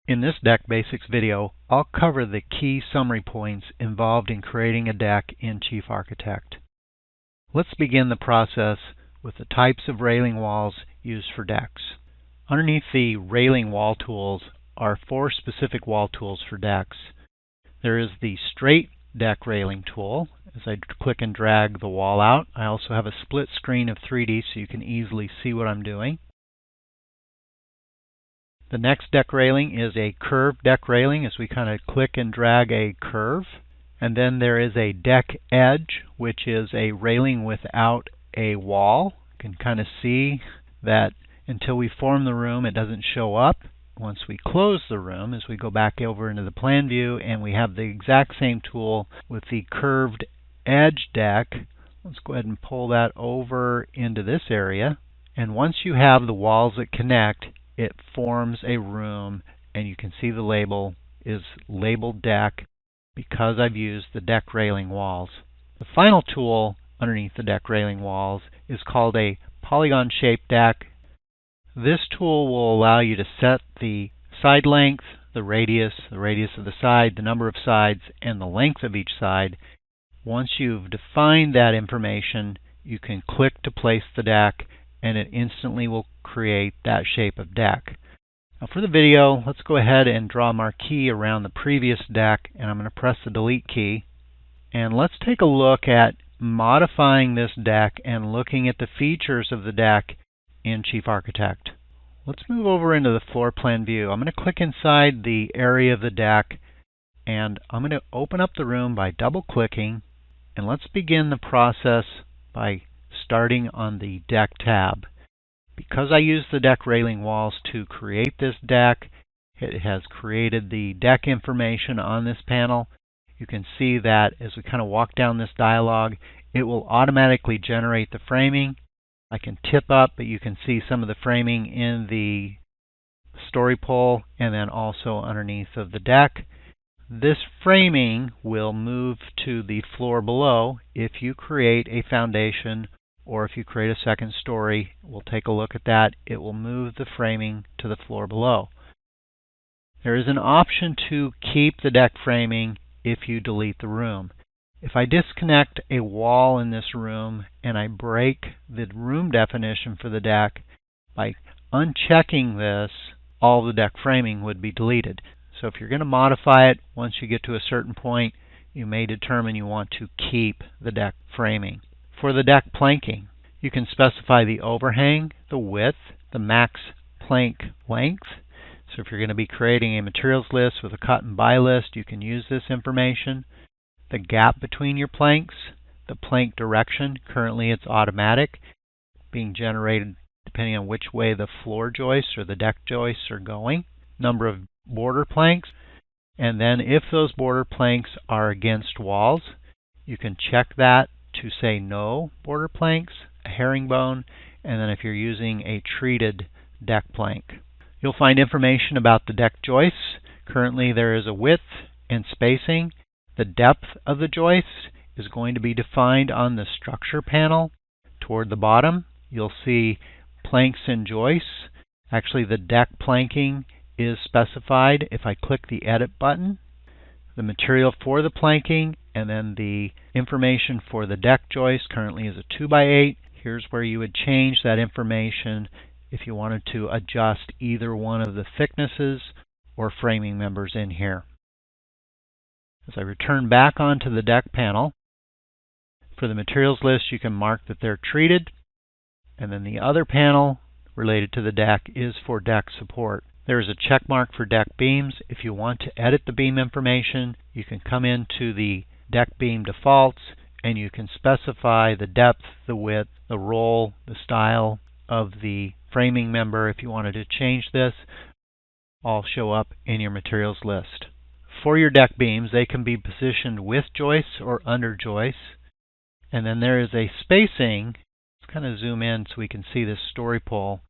In this Deck Basics video, I'll cover the key summary points involved in creating a deck in Chief Architect. Let's begin the process with the types of railing walls used for decks. Underneath the railing wall tools are 4 specific wall tools for decks. There is the straight deck railing tool. As I click and drag the wall out, I also have a split screen of 3D so you can easily see what I'm doing. The next deck railing is a curved deck railing as we kind of click and drag a curve. And then there is a deck edge, which is a railing without a wall. You can kind of see that until we form the room, it doesn't show up. Once we close the room, as we go back over into the plan view, and we have the exact same tool with the curved edge deck. Let's go ahead and pull that over into this area. And once you have the walls that connect, it forms a room, and you can see the label is labeled deck because I've used the deck railing walls. The final tool underneath the deck railing walls is called a polygon shaped deck. This tool will allow you to set the side length, the radius of the side, the number of sides, and the length of each side. Once you've defined that information, you can click to place the deck, and it instantly will create that shape of deck. Now for the video, let's go ahead and draw a marquee around the previous deck, and I'm going to press the delete key. And let's take a look at modifying this deck and looking at the features of the deck in Chief Architect. Let's move over into the floor plan view. I'm going to click inside the area of the deck, and I'm going to open up the room by double clicking, and let's begin the process by starting on the Deck tab. Because I used the deck railing walls to create this deck, it has created the deck information on this panel. You can see that as we kind of walk down this dialog, it will automatically generate the framing. I can tip up, but you can see some of the framing in the story pole and then also underneath of the deck. This framing will move to the floor below if you create a foundation or if you create a second story. We'll take a look at that. It will move the framing to the floor below. There is an option to keep the deck framing if you delete the room. If I disconnect a wall in this room and I break the room definition for the deck, by unchecking this, all the deck framing would be deleted. So if you're going to modify it, once you get to a certain point, you may determine you want to keep the deck framing. For the deck planking, you can specify the overhang, the width, the max plank length. So if you're going to be creating a materials list with a cut and buy list, you can use this information. The gap between your planks, the plank direction, currently it's automatic, being generated depending on which way the floor joists or the deck joists are going. Number of border planks, and then if those border planks are against walls, you can check that to say no border planks, a herringbone, and then if you're using a treated deck plank. You'll find information about the deck joists. Currently there is a width and spacing. The depth of the joists is going to be defined on the structure panel. Toward the bottom, you'll see planks and joists. Actually, the deck planking is specified if I click the edit button. The material for the planking and then the information for the deck joist currently is a 2x8. Here's where you would change that information if you wanted to adjust either one of the thicknesses or framing members in here. As I return back onto the deck panel, for the materials list you can mark that they're treated, and then the other panel related to the deck is for deck support. There is a check mark for deck beams. If you want to edit the beam information, you can come into the deck beam defaults and you can specify the depth, the width, the roll, the style of the framing member. If you wanted to change this, all show up in your materials list. For your deck beams, they can be positioned with joists or under joists. And then there is a spacing. Let's kind of zoom in so we can see this story pole.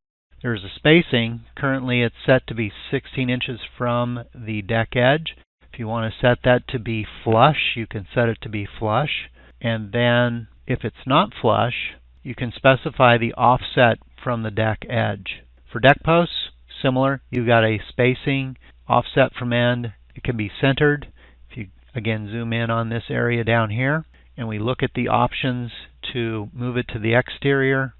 There is a spacing. Currently it's set to be 16 inches from the deck edge. If you want to set that to be flush, you can set it to be flush. And then if it's not flush, you can specify the offset from the deck edge. For deck posts, similar, you've got a spacing offset from end. It can be centered. If you again zoom in on this area down here and we look at the options to move it to the exterior,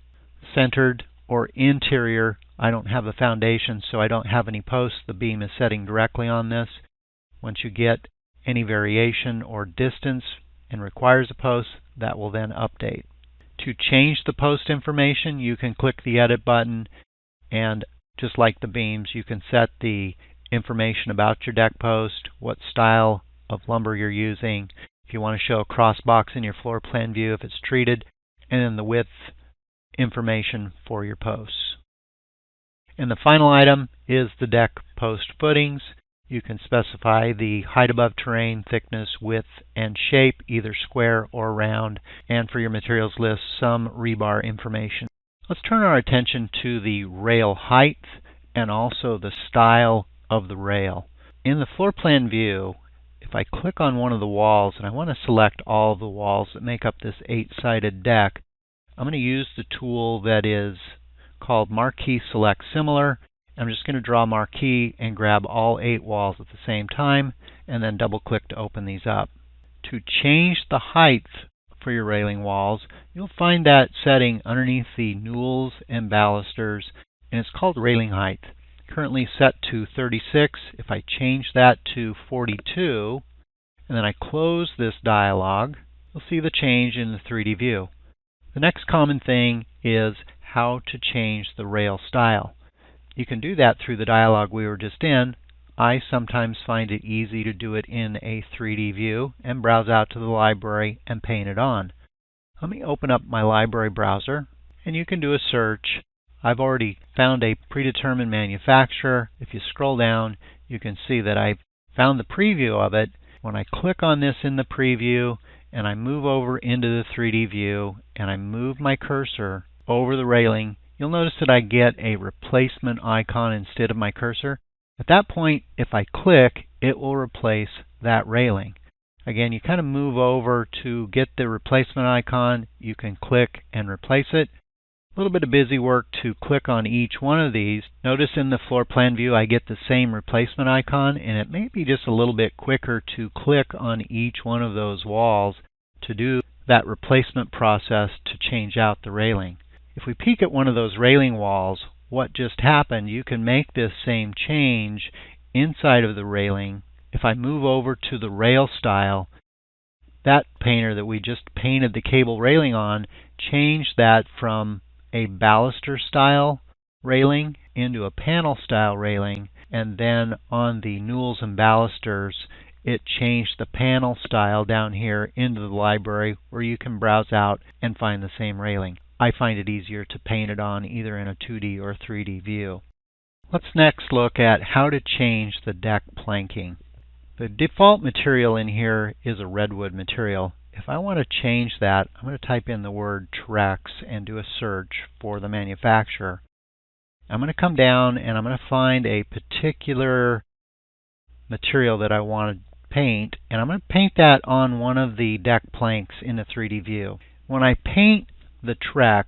centered, or interior, I don't have a foundation, so I don't have any posts. The beam is setting directly on this. Once you get any variation or distance and requires a post, that will then update. To change the post information, you can click the edit button, and just like the beams, you can set the information about your deck post, what style of lumber you're using, if you want to show a cross box in your floor plan view if it's treated, and then the width information for your posts. And the final item is the deck post footings. You can specify the height above terrain, thickness, width, and shape, either square or round, and for your materials list, some rebar information. Let's turn our attention to the rail height and also the style of the rail. In the floor plan view, if I click on one of the walls, and I want to select all of the walls that make up this 8-sided deck, I'm going to use the tool that is called Marquee Select Similar. I'm just going to draw Marquee and grab all 8 walls at the same time, and then double click to open these up. To change the height for your railing walls, you'll find that setting underneath the newels and balusters, and it's called railing height. Currently set to 36. If I change that to 42, and then I close this dialog, you'll see the change in the 3D view. The next common thing is how to change the rail style. You can do that through the dialog we were just in. I sometimes find it easy to do it in a 3D view and browse out to the library and paint it on. Let me open up my library browser, and you can do a search. I've already found a predetermined manufacturer. If you scroll down, you can see that I've found the preview of it. When I click on this in the preview and I move over into the 3D view and I move my cursor over the railing, you'll notice that I get a replacement icon instead of my cursor. At that point, if I click, it will replace that railing. Again, you kind of move over to get the replacement icon. You can click and replace it. A little bit of busy work to click on each one of these. Notice in the floor plan view I get the same replacement icon, and it may be just a little bit quicker to click on each one of those walls to do that replacement process to change out the railing. If we peek at one of those railing walls, what just happened, you can make this same change inside of the railing. If I move over to the rail style, that painter that we just painted the cable railing on changed that from a baluster style railing into a panel style railing, and then on the newels and balusters it changed the panel style down here into the library where you can browse out and find the same railing. I find it easier to paint it on either in a 2D or 3D view. Let's next look at how to change the deck planking. The default material in here is a redwood material. If I want to change that, I'm going to type in the word Trex and do a search for the manufacturer. I'm going to come down and I'm going to find a particular material that I want to paint, and I'm going to paint that on one of the deck planks in the 3D view. When I paint the Trex,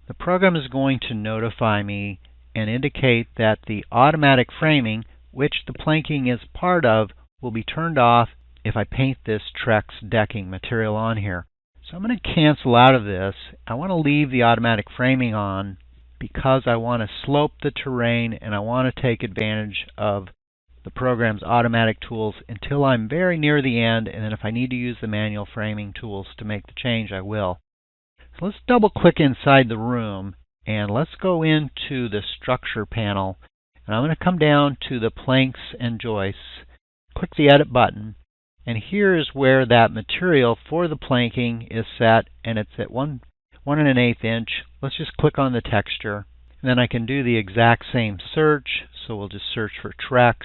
the program is going to notify me and indicate that the automatic framing, which the planking is part of, will be turned off if I paint this Trex decking material on here. So I'm going to cancel out of this. I want to leave the automatic framing on because I want to slope the terrain and I want to take advantage of the program's automatic tools until I'm very near the end, and then if I need to use the manual framing tools to make the change, I will. So let's double click inside the room and let's go into the structure panel, and I'm going to come down to the planks and joists, click the edit button, and here is where that material for the planking is set, and it's at 1 1/8 inch. Let's just click on the texture, and then I can do the exact same search. So we'll just search for Trex.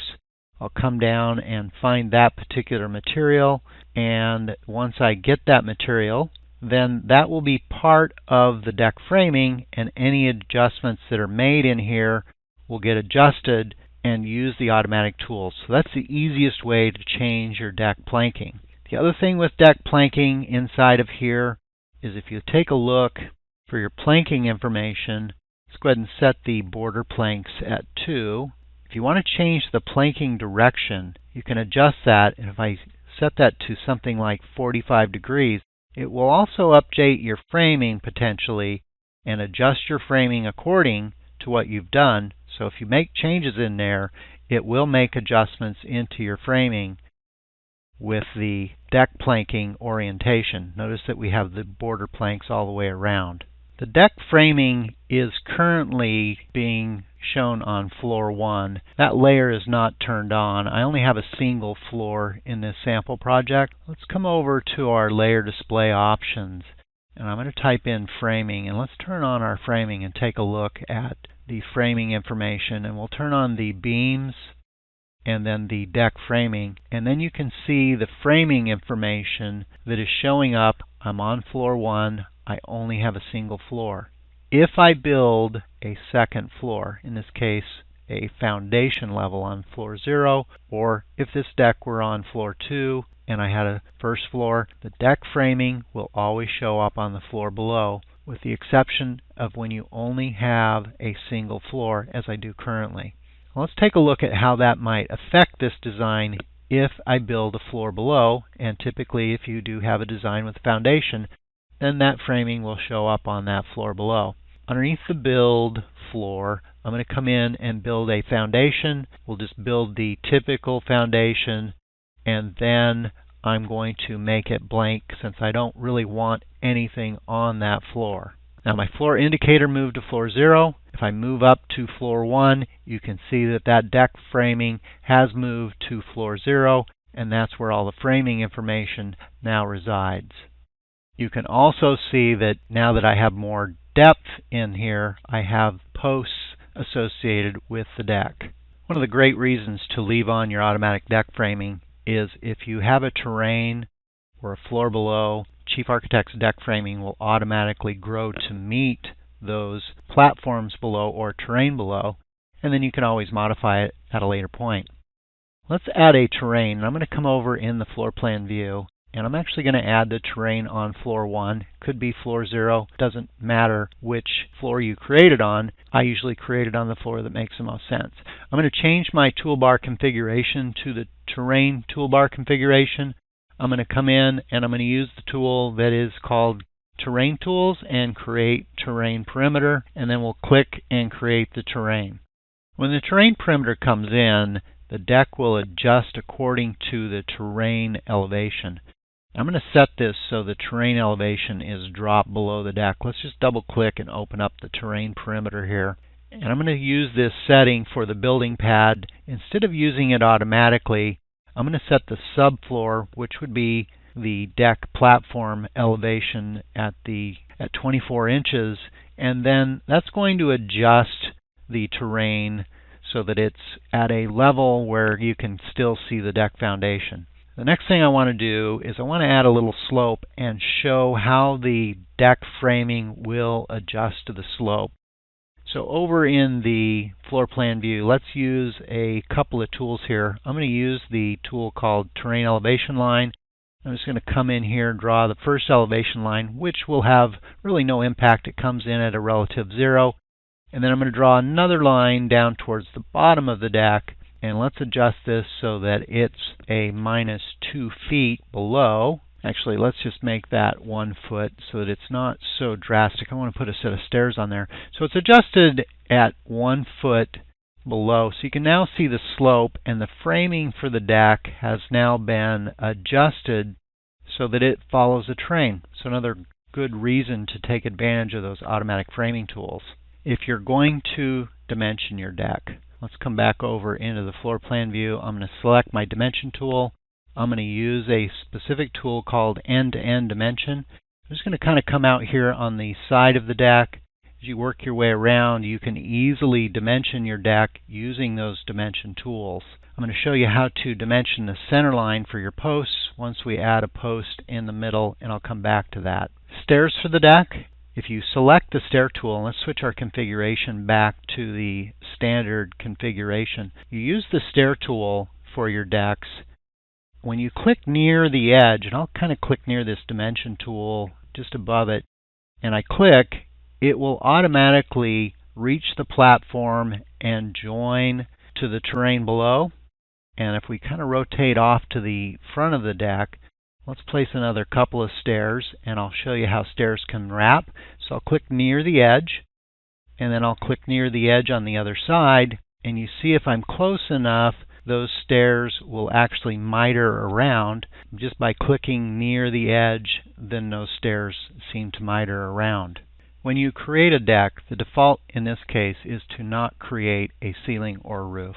I'll come down and find that particular material, and once I get that material, then that will be part of the deck framing, and any adjustments that are made in here will get adjusted and use the automatic tools. So that's the easiest way to change your deck planking. The other thing with deck planking inside of here is if you take a look for your planking information, let's go ahead and set the border planks at 2. If you want to change the planking direction, you can adjust that, and if I set that to something like 45 degrees, it will also update your framing potentially and adjust your framing according to what you've done. So if you make changes in there, it will make adjustments into your framing with the deck planking orientation. Notice that we have the border planks all the way around. The deck framing is currently being shown on floor 1. That layer is not turned on. I only have a single floor in this sample project. Let's come over to our layer display options, and I'm going to type in framing, and let's turn on our framing and take a look at the framing information, and we'll turn on the beams and then the deck framing, and then you can see the framing information that is showing up. I'm on floor 1. I only have a single floor. If I build a second floor, in this case a foundation level on floor 0, or if this deck were on floor 2 and I had a first floor, the deck framing will always show up on the floor below, with the exception of when you only have a single floor, as I do currently. Let's take a look at how that might affect this design if I build a floor below, and typically if you do have a design with a foundation, then that framing will show up on that floor below. Underneath the build floor, I'm going to come in and build a foundation. We'll just build the typical foundation, and then I'm going to make it blank since I don't really want anything on that floor. Now my floor indicator moved to floor 0. If I move up to floor 1, you can see that that deck framing has moved to floor 0, and that's where all the framing information now resides. You can also see that now that I have more depth in here, I have posts associated with the deck. One of the great reasons to leave on your automatic deck framing is if you have a terrain or a floor below, Chief Architect's deck framing will automatically grow to meet those platforms below or terrain below, and then you can always modify it at a later point. Let's add a terrain. I'm going to come over in the floor plan view, and I'm actually going to add the terrain on floor 1. Could be floor 0. Doesn't matter which floor you create it on. I usually create it on the floor that makes the most sense. I'm going to change my toolbar configuration to the terrain toolbar configuration. I'm going to come in and I'm going to use the tool that is called Terrain Tools and create Terrain Perimeter, and then we'll click and create the terrain. When the terrain perimeter comes in, the deck will adjust according to the terrain elevation. I'm going to set this so the terrain elevation is dropped below the deck. Let's just double click and open up the terrain perimeter here. And I'm going to use this setting for the building pad. Instead of using it automatically, I'm going to set the subfloor, which would be the deck platform elevation at 24 inches, and then that's going to adjust the terrain so that it's at a level where you can still see the deck foundation. The next thing I want to do is I want to add a little slope and show how the deck framing will adjust to the slope. So over in the floor plan view, let's use a couple of tools here. I'm going to use the tool called Terrain Elevation Line. I'm just going to come in here and draw the first elevation line, which will have really no impact. It comes in at a relative 0. And then I'm going to draw another line down towards the bottom of the deck. And let's adjust this so that it's a -2 feet below. Actually, let's just make that 1 foot so that it's not so drastic. I want to put a set of stairs on there. So it's adjusted at 1 foot below. So you can now see the slope, and the framing for the deck has now been adjusted so that it follows the terrain. So another good reason to take advantage of those automatic framing tools. If you're going to dimension your deck, let's come back over into the floor plan view. I'm going to select my dimension tool. I'm going to use a specific tool called end-to-end dimension. I'm just going to kind of come out here on the side of the deck. As you work your way around, you can easily dimension your deck using those dimension tools. I'm going to show you how to dimension the center line for your posts once we add a post in the middle, and I'll come back to that. Stairs for the deck. If you select the stair tool, and let's switch our configuration back to the standard configuration. You use the stair tool for your decks. When you click near the edge, and I'll kind of click near this dimension tool just above it, and I click, it will automatically reach the platform and join to the terrain below. And if we kind of rotate off to the front of the deck, let's place another couple of stairs, and I'll show you how stairs can wrap. So I'll click near the edge, and then I'll click near the edge on the other side, and you see if I'm close enough, those stairs will actually miter around. Just by clicking near the edge, then those stairs seem to miter around. When you create a deck, the default in this case is to not create a ceiling or roof.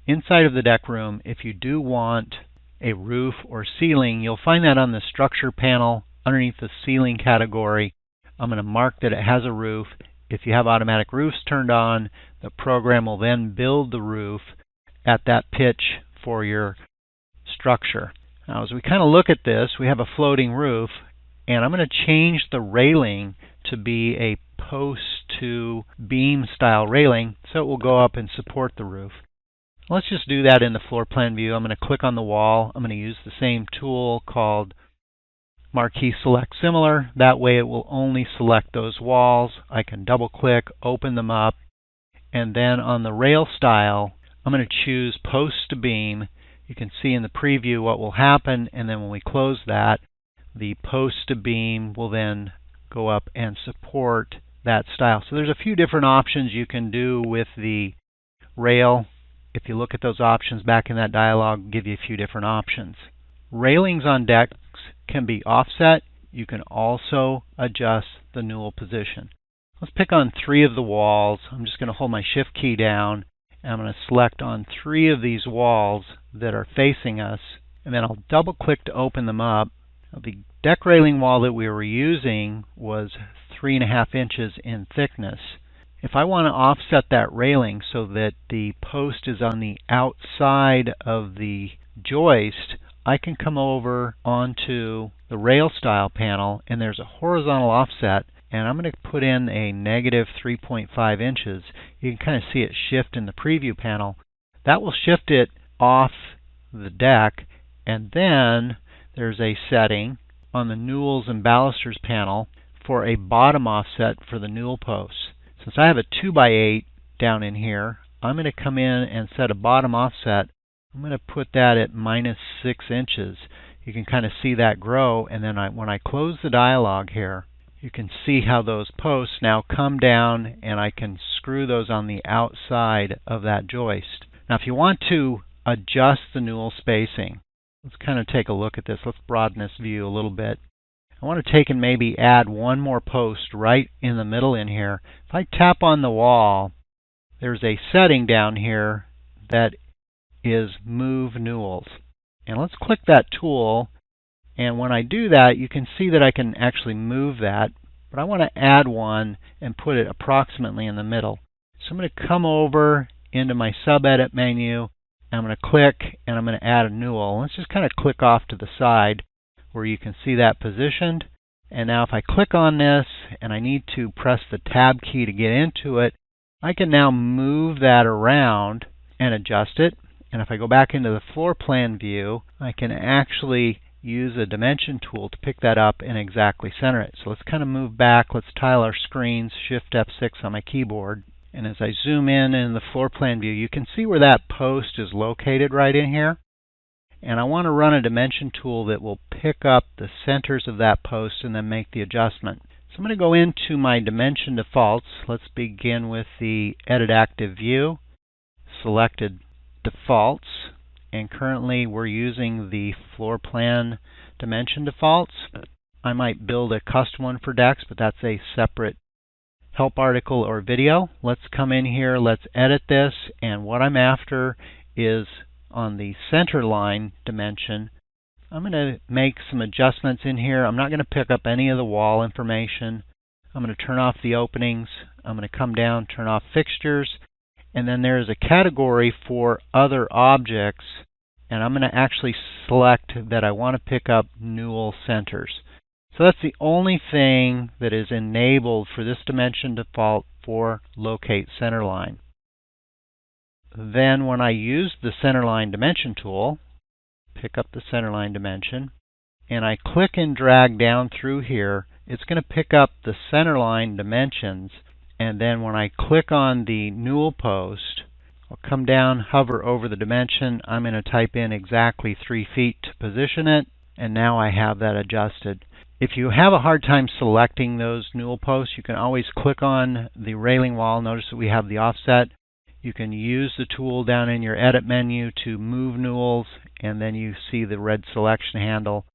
Inside of the deck room, if you do want a roof or ceiling, you'll find that on the structure panel underneath the ceiling category. I'm going to mark that it has a roof. If you have automatic roofs turned on, the program will then build the roof at that pitch for your structure. Now, as we kind of look at this, we have a floating roof, and I'm going to change the railing to be a post to beam style railing so it will go up and support the roof. Let's just do that in the floor plan view. I'm going to click on the wall. I'm going to use the same tool called Marquee Select Similar. That way it will only select those walls. I can double click, open them up, and then on the rail style, I'm going to choose post to beam. You can see in the preview what will happen, and then when we close that, the post to beam will then go up and support that style. So there's a few different options you can do with the rail. If you look at those options back in that dialog, give you a few different options. Railings on decks can be offset. You can also adjust the newel position. Let's pick on 3 of the walls. I'm just going to hold my shift key down, and I'm going to select on 3 of these walls that are facing us, and then I'll double click to open them up. Now, the deck railing wall that we were using was 3.5 inches in thickness. If I want to offset that railing so that the post is on the outside of the joist, I can come over onto the rail style panel, and there's a horizontal offset, and I'm going to put in a negative 3.5 inches. You can kind of see it shift in the preview panel. That will shift it off the deck, and then there's a setting on the newels and balusters panel for a bottom offset for the newel posts. Since I have a 2x8 down in here, I'm going to come in and set a bottom offset. I'm going to put that at -6 inches. You can kind of see that grow, and then when I close the dialog here, you can see how those posts now come down, and I can screw those on the outside of that joist. Now, if you want to adjust the newel spacing, let's kind of take a look at this. Let's broaden this view a little bit. I want to take and maybe add one more post right in the middle in here. If I tap on the wall, there's a setting down here that is Move Newels. And let's click that tool, and when I do that, you can see that I can actually move that, but I want to add one and put it approximately in the middle. So I'm going to come over into my sub-edit menu, and I'm going to click, and I'm going to add a newel. Let's just kind of click off to the side where you can see that positioned. And now if I click on this and I need to press the tab key to get into it, I can now move that around and adjust it. And if I go back into the floor plan view, I can actually use a dimension tool to pick that up and exactly center it. So let's kind of move back. Let's tile our screens, Shift F6 on my keyboard. And as I zoom in the floor plan view, you can see where that post is located right in here. And I want to run a dimension tool that will pick up the centers of that post and then make the adjustment. So I'm going to go into my dimension defaults. Let's begin with the Edit Active View, selected defaults, and currently we're using the floor plan dimension defaults. I might build a custom one for decks, but that's a separate help article or video. Let's come in here, let's edit this, and what I'm after is on the center line dimension. I'm going to make some adjustments in here. I'm not going to pick up any of the wall information. I'm going to turn off the openings. I'm going to come down, turn off fixtures, and then there's a category for other objects, and I'm going to actually select that I want to pick up newel centers. So that's the only thing that is enabled for this dimension default for locate center line. Then when I use the centerline dimension tool, pick up the centerline dimension, and I click and drag down through here, it's going to pick up the centerline dimensions, and then when I click on the newel post, I'll come down, hover over the dimension. I'm going to type in exactly 3 feet to position it, and now I have that adjusted. If you have a hard time selecting those newel posts, you can always click on the railing wall. Notice that we have the offset. You can use the tool down in your edit menu to move newels, and then you see the red selection handle.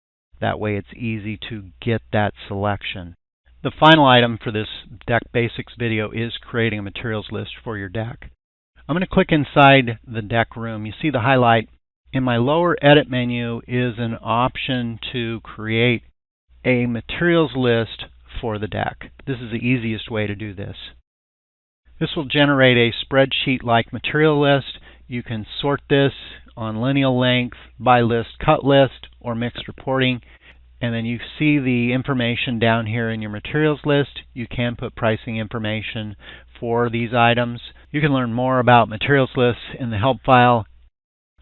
That way it's easy to get that selection. The final item for this Deck Basics video is creating a materials list for your deck. I'm going to click inside the deck room. You see the highlight. In my lower edit menu is an option to create a materials list for the deck. This is the easiest way to do this. This will generate a spreadsheet-like material list. You can sort this on lineal length, by list, cut list, or mixed reporting. And then you see the information down here in your materials list. You can put pricing information for these items. You can learn more about materials lists in the help file.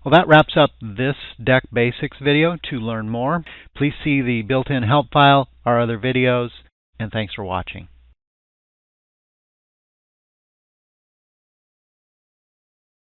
Well, that wraps up this Deck Basics video. To learn more, please see the built-in help file, our other videos, and thanks for watching.